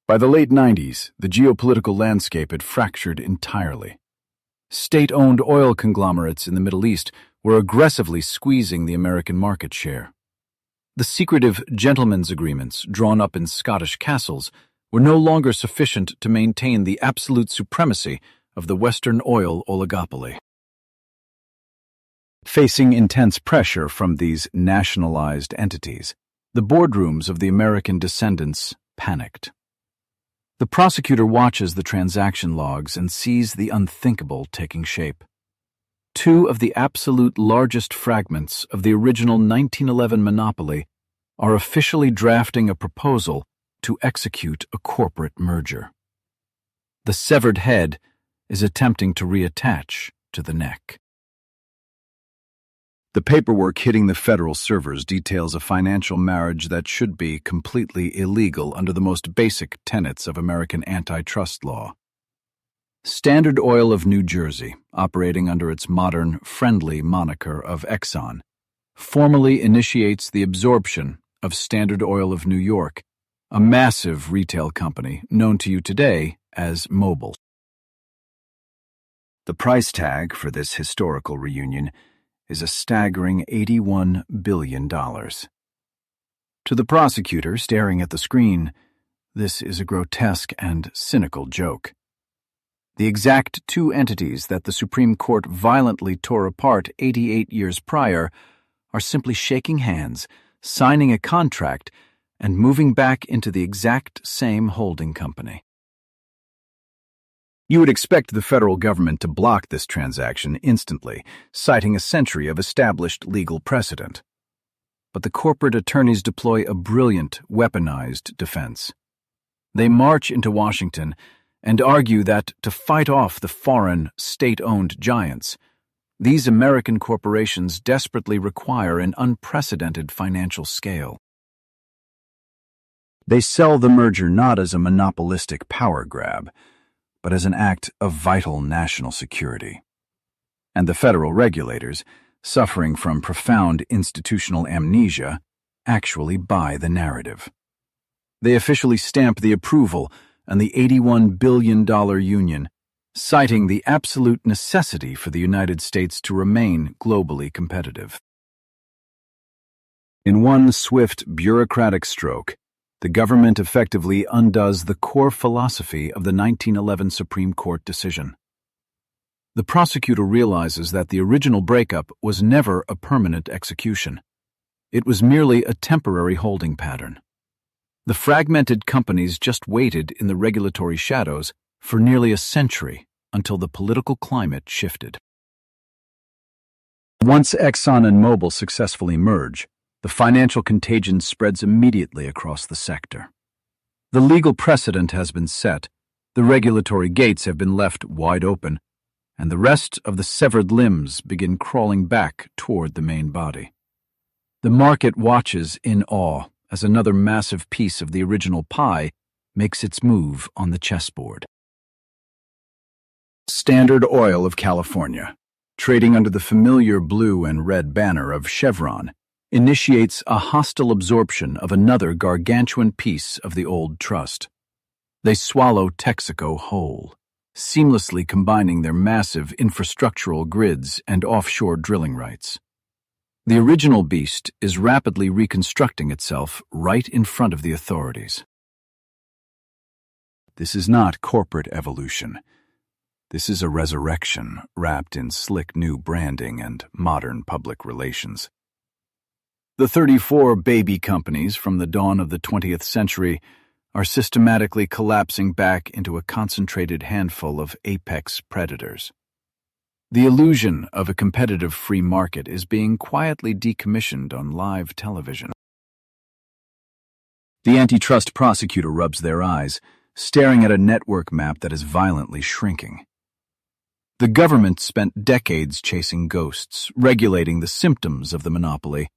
By the late 90s, the geopolitical landscape had fractured entirely. State-owned oil conglomerates in the Middle East were aggressively squeezing the American market share. The secretive gentlemen's agreements drawn up in Scottish castles were no longer sufficient to maintain the absolute supremacy of the Western oil oligopoly. Facing intense pressure from these nationalized entities, the boardrooms of the American descendants panicked. The prosecutor watches the transaction logs and sees the unthinkable taking shape. Two of the absolute largest fragments of the original 1911 monopoly are officially drafting a proposal to execute a corporate merger. The severed head is attempting to reattach to the neck. The paperwork hitting the federal servers details a financial marriage that should be completely illegal under the most basic tenets of American antitrust law. Standard Oil of New Jersey, operating under its modern, friendly moniker of Exxon, formally initiates the absorption of Standard Oil of New York, a massive retail company known to you today as Mobil. The price tag for this historical reunion is a staggering $81 billion. To the prosecutor staring at the screen, this is a grotesque and cynical joke. The exact two entities that the Supreme Court violently tore apart 88 years prior are simply shaking hands, signing a contract, and moving back into the exact same holding company. You would expect the federal government to block this transaction instantly, citing a century of established legal precedent. But the corporate attorneys deploy a brilliant, weaponized defense. They march into Washington and argue that to fight off the foreign, state-owned giants, these American corporations desperately require an unprecedented financial scale. They sell the merger not as a monopolistic power grab, but as an act of vital national security. And the federal regulators, suffering from profound institutional amnesia, actually buy the narrative. They officially stamp the approval and the $81 billion union, citing the absolute necessity for the United States to remain globally competitive. In one swift bureaucratic stroke, the government effectively undoes the core philosophy of the 1911 Supreme Court decision. The prosecutor realizes that the original breakup was never a permanent execution. It was merely a temporary holding pattern. The fragmented companies just waited in the regulatory shadows for nearly a century until the political climate shifted. Once Exxon and Mobil successfully merge, the financial contagion spreads immediately across the sector. The legal precedent has been set, the regulatory gates have been left wide open, and the rest of the severed limbs begin crawling back toward the main body. The market watches in awe as another massive piece of the original pie makes its move on the chessboard. Standard Oil of California, trading under the familiar blue and red banner of Chevron, initiates a hostile absorption of another gargantuan piece of the old trust. They swallow Texaco whole, seamlessly combining their massive infrastructural grids and offshore drilling rights. The original beast is rapidly reconstructing itself right in front of the authorities. This is not corporate evolution. This is a resurrection wrapped in slick new branding and modern public relations. The 34 baby companies from the dawn of the 20th century are systematically collapsing back into a concentrated handful of apex predators. The illusion of a competitive free market is being quietly decommissioned on live television. The antitrust prosecutor rubs their eyes, staring at a network map that is violently shrinking. The government spent decades chasing ghosts, regulating the symptoms of the monopoly,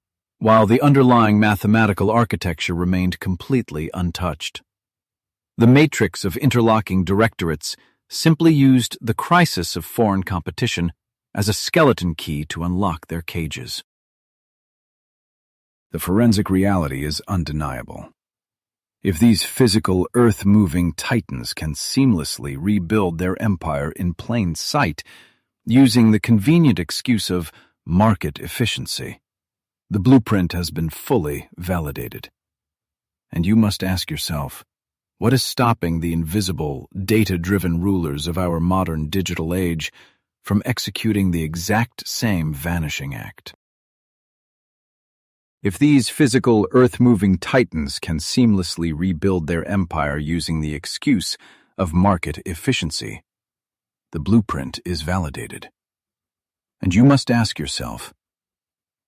while the underlying mathematical architecture remained completely untouched. The matrix of interlocking directorates simply used the crisis of foreign competition as a skeleton key to unlock their cages. The forensic reality is undeniable. If these physical, earth-moving titans can seamlessly rebuild their empire in plain sight, using the convenient excuse of market efficiency, the blueprint has been fully validated. And you must ask yourself, what is stopping the invisible, data-driven rulers of our modern digital age from executing the exact same vanishing act? If these physical, earth-moving titans can seamlessly rebuild their empire using the excuse of market efficiency, the blueprint is validated. And you must ask yourself,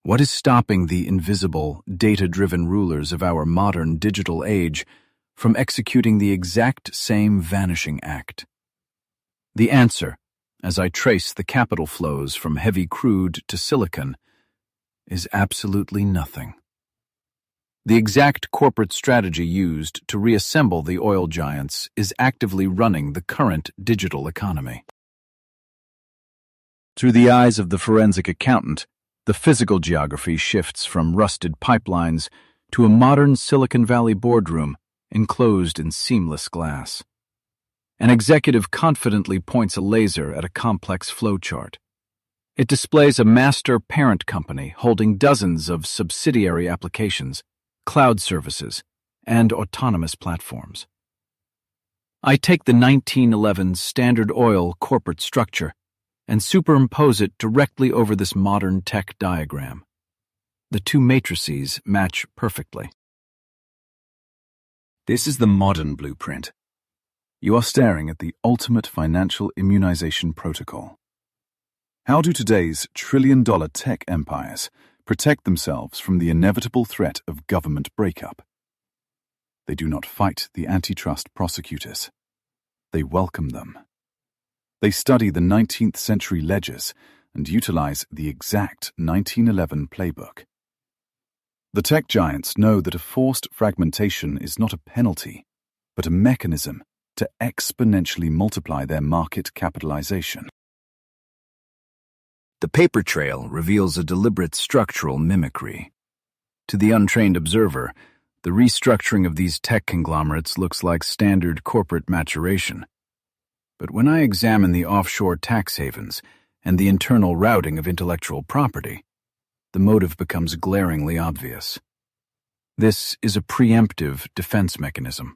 what is stopping the invisible, data-driven rulers of our modern digital age from executing the exact same vanishing act? The answer, as I trace the capital flows from heavy crude to silicon, is absolutely nothing. The exact corporate strategy used to reassemble the oil giants is actively running the current digital economy. Through the eyes of the forensic accountant, the physical geography shifts from rusted pipelines to a modern Silicon Valley boardroom enclosed in seamless glass. An executive confidently points a laser at a complex flowchart. It displays a master parent company holding dozens of subsidiary applications, cloud services, and autonomous platforms. I take the 1911 Standard Oil corporate structure and superimpose it directly over this modern tech diagram. The two matrices match perfectly. This is the modern blueprint. You are staring at the ultimate financial immunization protocol. How do today's trillion-dollar tech empires protect themselves from the inevitable threat of government breakup? They do not fight the antitrust prosecutors. They welcome them. They study the 19th century ledgers and utilize the exact 1911 playbook. The tech giants know that a forced fragmentation is not a penalty, but a mechanism to exponentially multiply their market capitalization. The paper trail reveals a deliberate structural mimicry. To the untrained observer, the restructuring of these tech conglomerates looks like standard corporate maturation. But when I examine the offshore tax havens and the internal routing of intellectual property, the motive becomes glaringly obvious. This is a preemptive defense mechanism.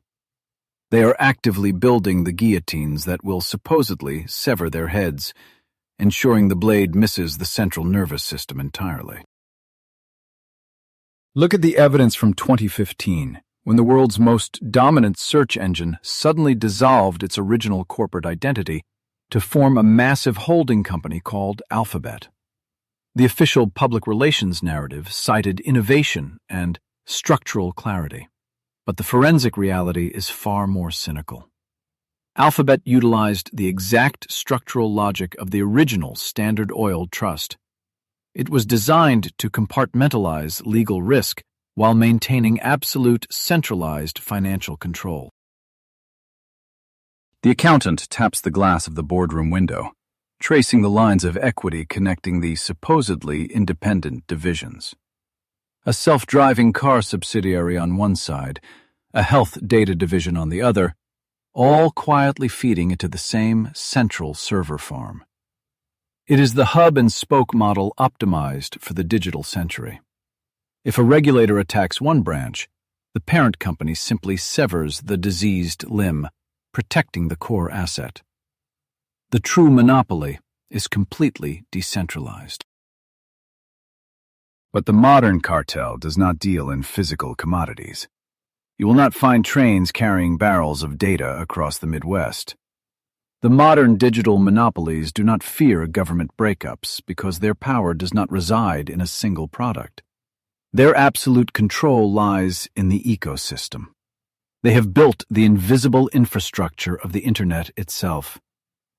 They are actively building the guillotines that will supposedly sever their heads, ensuring the blade misses the central nervous system entirely. Look at the evidence from 2015, when the world's most dominant search engine suddenly dissolved its original corporate identity to form a massive holding company called Alphabet. The official public relations narrative cited innovation and structural clarity, but the forensic reality is far more cynical. Alphabet utilized the exact structural logic of the original Standard Oil Trust. It was designed to compartmentalize legal risk while maintaining absolute centralized financial control. The accountant taps the glass of the boardroom window, tracing the lines of equity connecting the supposedly independent divisions. A self-driving car subsidiary on one side, a health data division on the other, all quietly feeding into the same central server farm. It is the hub and spoke model optimized for the digital century. If a regulator attacks one branch, the parent company simply severs the diseased limb, protecting the core asset. The true monopoly is completely decentralized. But the modern cartel does not deal in physical commodities. You will not find trains carrying barrels of data across the Midwest. The modern digital monopolies do not fear government breakups because their power does not reside in a single product. Their absolute control lies in the ecosystem. They have built the invisible infrastructure of the Internet itself.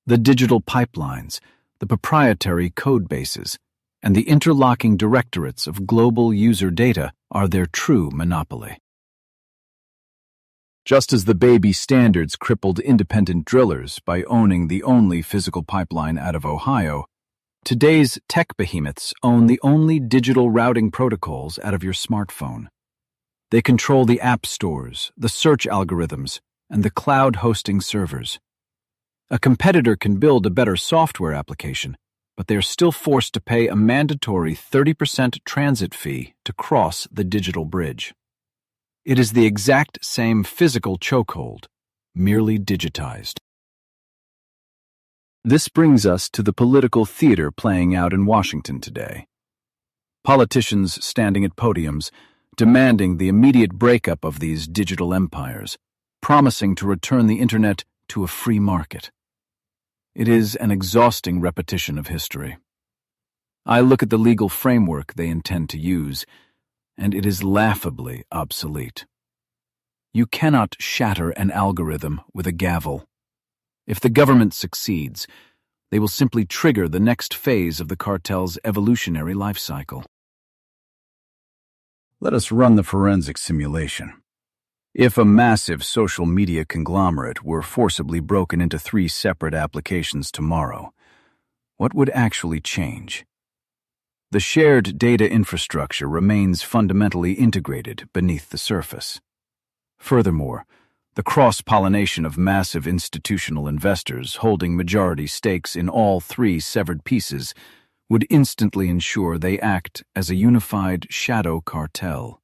The digital pipelines, the proprietary code bases, and the interlocking directorates of global user data are their true monopoly. Just as the baby standards crippled independent drillers by owning the only physical pipeline out of Ohio, today's tech behemoths own the only digital routing protocols out of your smartphone. They control the app stores, the search algorithms, and the cloud hosting servers. A competitor can build a better software application, but they are still forced to pay a mandatory 30% transit fee to cross the digital bridge. It is the exact same physical chokehold, merely digitized. This brings us to the political theater playing out in Washington today. Politicians standing at podiums, demanding the immediate breakup of these digital empires, promising to return the Internet to a free market. It is an exhausting repetition of history. I look at the legal framework they intend to use, and it is laughably obsolete. You cannot shatter an algorithm with a gavel. If the government succeeds, they will simply trigger the next phase of the cartel's evolutionary life cycle. Let us run the forensic simulation. If a massive social media conglomerate were forcibly broken into 3 separate applications tomorrow, what would actually change? The shared data infrastructure remains fundamentally integrated beneath the surface. Furthermore, the cross-pollination of massive institutional investors holding majority stakes in all 3 severed pieces would instantly ensure they act as a unified shadow cartel.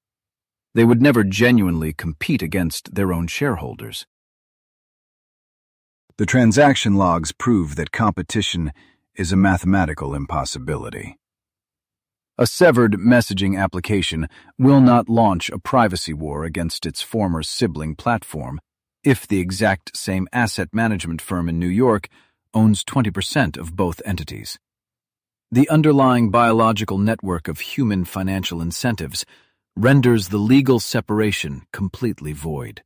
They would never genuinely compete against their own shareholders. The transaction logs prove that competition is a mathematical impossibility. A severed messaging application will not launch a privacy war against its former sibling platform if the exact same asset management firm in New York owns 20% of both entities. The underlying biological network of human financial incentives renders the legal separation completely void.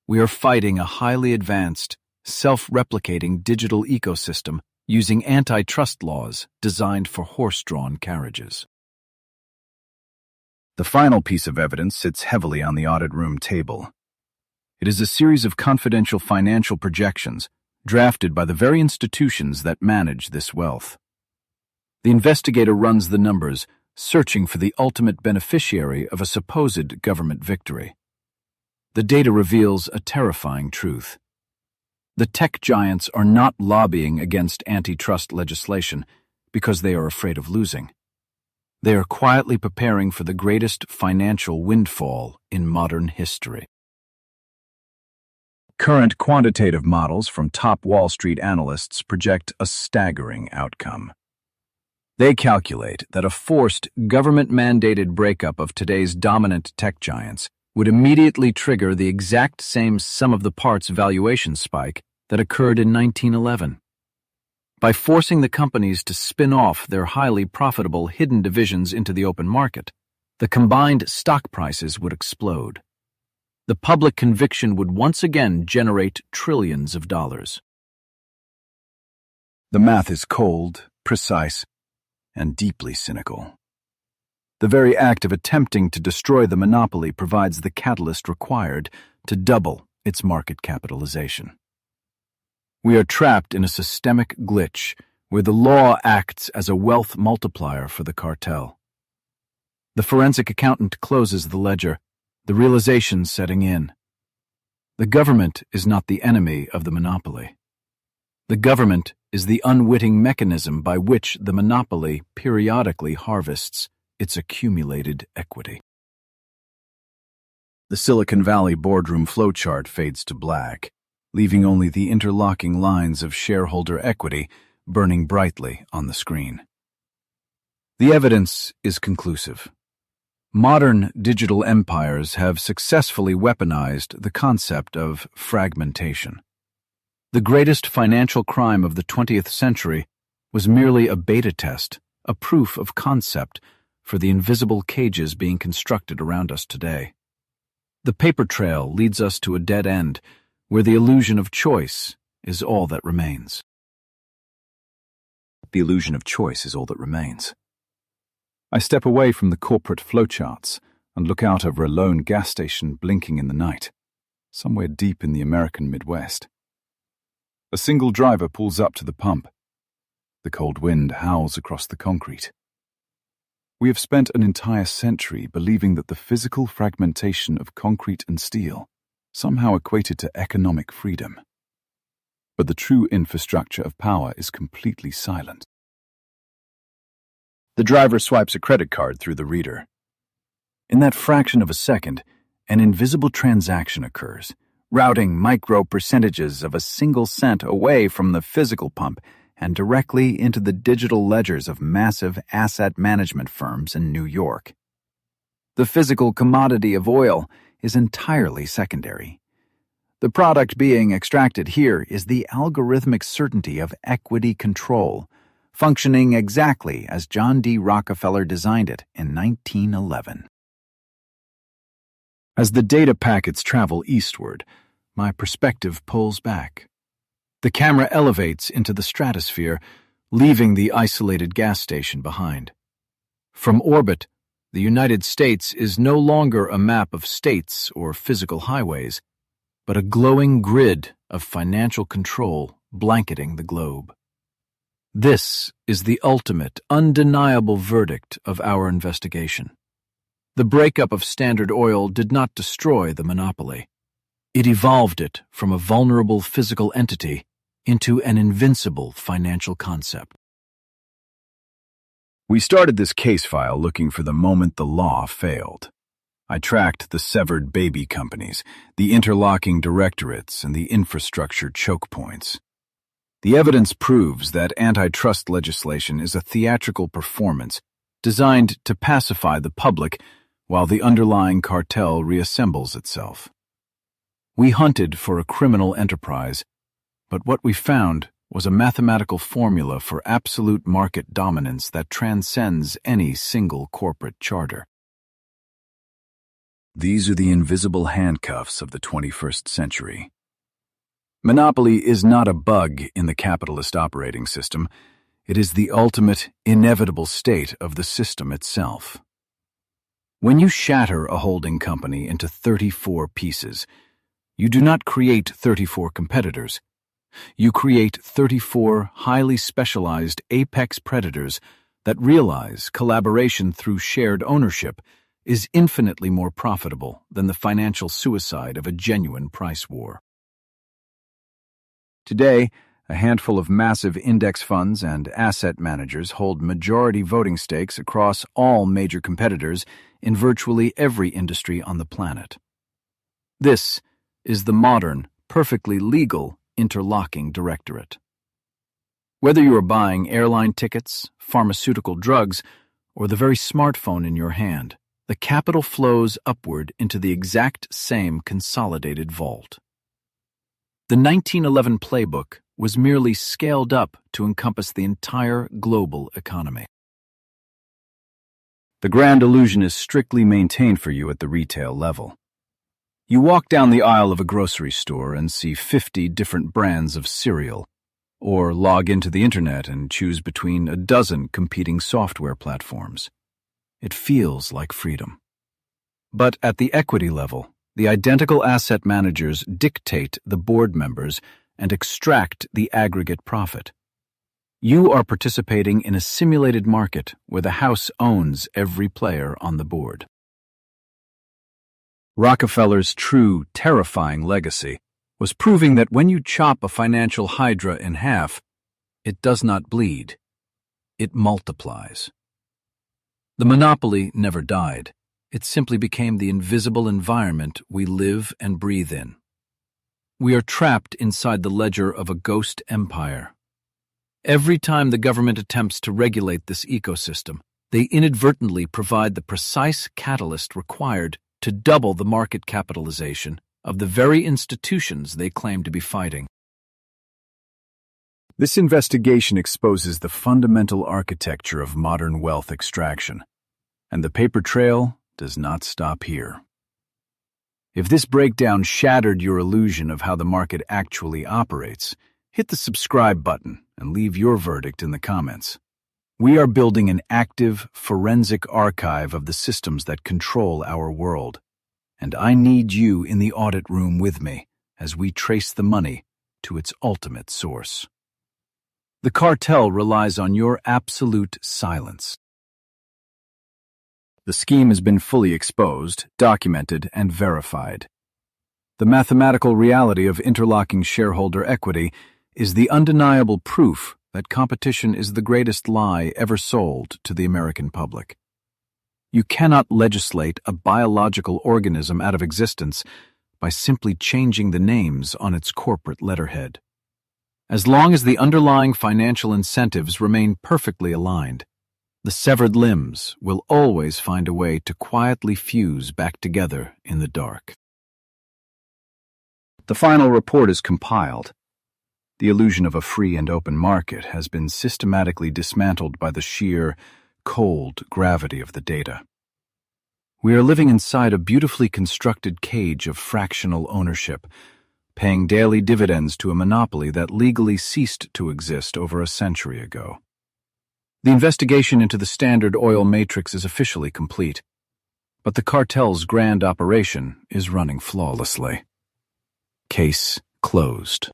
We are fighting a highly advanced, self-replicating digital ecosystem using antitrust laws designed for horse-drawn carriages. The final piece of evidence sits heavily on the audit room table. It is a series of confidential financial projections drafted by the very institutions that manage this wealth. The investigator runs the numbers, searching for the ultimate beneficiary of a supposed government victory. The data reveals a terrifying truth. The tech giants are not lobbying against antitrust legislation because they are afraid of losing. They are quietly preparing for the greatest financial windfall in modern history. Current quantitative models from top Wall Street analysts project a staggering outcome. They calculate that a forced, government-mandated breakup of today's dominant tech giants would immediately trigger the exact same sum-of-the-parts valuation spike that occurred in 1911. By forcing the companies to spin off their highly profitable hidden divisions into the open market, the combined stock prices would explode. the public conviction would once again generate trillions of dollars. The math is cold, precise, and deeply cynical. The very act of attempting to destroy the monopoly provides the catalyst required to double its market capitalization. We are trapped in a systemic glitch where the law acts as a wealth multiplier for the cartel. The forensic accountant closes the ledger, the realization setting in. The government is not the enemy of the monopoly. The government is the unwitting mechanism by which the monopoly periodically harvests its accumulated equity. The Silicon Valley boardroom flowchart fades to black, leaving only the interlocking lines of shareholder equity burning brightly on the screen. The evidence is conclusive. Modern digital empires have successfully weaponized the concept of fragmentation. The greatest financial crime of the 20th century was merely a beta test, a proof of concept for the invisible cages being constructed around us today. The paper trail leads us to a dead end, where the illusion of choice is all that remains. The illusion of choice is all that remains. I step away from the corporate flowcharts and look out over a lone gas station blinking in the night, somewhere deep in the American Midwest. A single driver pulls up to the pump. The cold wind howls across the concrete. We have spent an entire century believing that the physical fragmentation of concrete and steel somehow equated to economic freedom. But the true infrastructure of power is completely silent. The driver swipes a credit card through the reader. In that fraction of a second, an invisible transaction occurs, routing micro percentages of a single cent away from the physical pump and directly into the digital ledgers of massive asset management firms in New York. The physical commodity of oil is entirely secondary. The product being extracted here is the algorithmic certainty of equity control, functioning exactly as John D. Rockefeller designed it in 1911. As the data packets travel eastward, my perspective pulls back. The camera elevates into the stratosphere, leaving the isolated gas station behind. From orbit, the United States is no longer a map of states or physical highways, but a glowing grid of financial control blanketing the globe. This is the ultimate, undeniable verdict of our investigation. The breakup of Standard Oil did not destroy the monopoly. It evolved it from a vulnerable physical entity into an invincible financial concept. We started this case file looking for the moment the law failed. I tracked the severed baby companies, the interlocking directorates, and the infrastructure choke points. The evidence proves that antitrust legislation is a theatrical performance designed to pacify the public while the underlying cartel reassembles itself. We hunted for a criminal enterprise, but what we found was a mathematical formula for absolute market dominance that transcends any single corporate charter. These are the invisible handcuffs of the 21st century. Monopoly is not a bug in the capitalist operating system. It is the ultimate, inevitable state of the system itself. When you shatter a holding company into 34 pieces, you do not create 34 competitors. You create 34 highly specialized apex predators that realize collaboration through shared ownership is infinitely more profitable than the financial suicide of a genuine price war. Today, a handful of massive index funds and asset managers hold majority voting stakes across all major competitors in virtually every industry on the planet. This is the modern, perfectly legal interlocking directorate. Whether you are buying airline tickets, pharmaceutical drugs, or the very smartphone in your hand, the capital flows upward into the exact same consolidated vault. The 1911 playbook was merely scaled up to encompass the entire global economy. The grand illusion is strictly maintained for you at the retail level. You walk down the aisle of a grocery store and see 50 different brands of cereal, or log into the internet and choose between a dozen competing software platforms. It feels like freedom. But at the equity level, the identical asset managers dictate the board members and extract the aggregate profit. You are participating in a simulated market where the house owns every player on the board. Rockefeller's true, terrifying legacy was proving that when you chop a financial hydra in half, it does not bleed. It multiplies. The monopoly never died. It simply became the invisible environment we live and breathe in. We are trapped inside the ledger of a ghost empire. Every time the government attempts to regulate this ecosystem, they inadvertently provide the precise catalyst required to double the market capitalization of the very institutions they claim to be fighting. This investigation exposes the fundamental architecture of modern wealth extraction, and the paper trail does not stop here. If this breakdown shattered your illusion of how the market actually operates, hit the subscribe button and leave your verdict in the comments. We are building an active, forensic archive of the systems that control our world, and I need you in the audit room with me as we trace the money to its ultimate source. The cartel relies on your absolute silence. The scheme has been fully exposed, documented, and verified. The mathematical reality of interlocking shareholder equity is the undeniable proof that competition is the greatest lie ever sold to the American public. You cannot legislate a biological organism out of existence by simply changing the names on its corporate letterhead. As long as the underlying financial incentives remain perfectly aligned, the severed limbs will always find a way to quietly fuse back together in the dark. The final report is compiled. The illusion of a free and open market has been systematically dismantled by the sheer, cold gravity of the data. We are living inside a beautifully constructed cage of fractional ownership, paying daily dividends to a monopoly that legally ceased to exist over a century ago. The investigation into the Standard Oil matrix is officially complete, but the cartel's grand operation is running flawlessly. Case closed.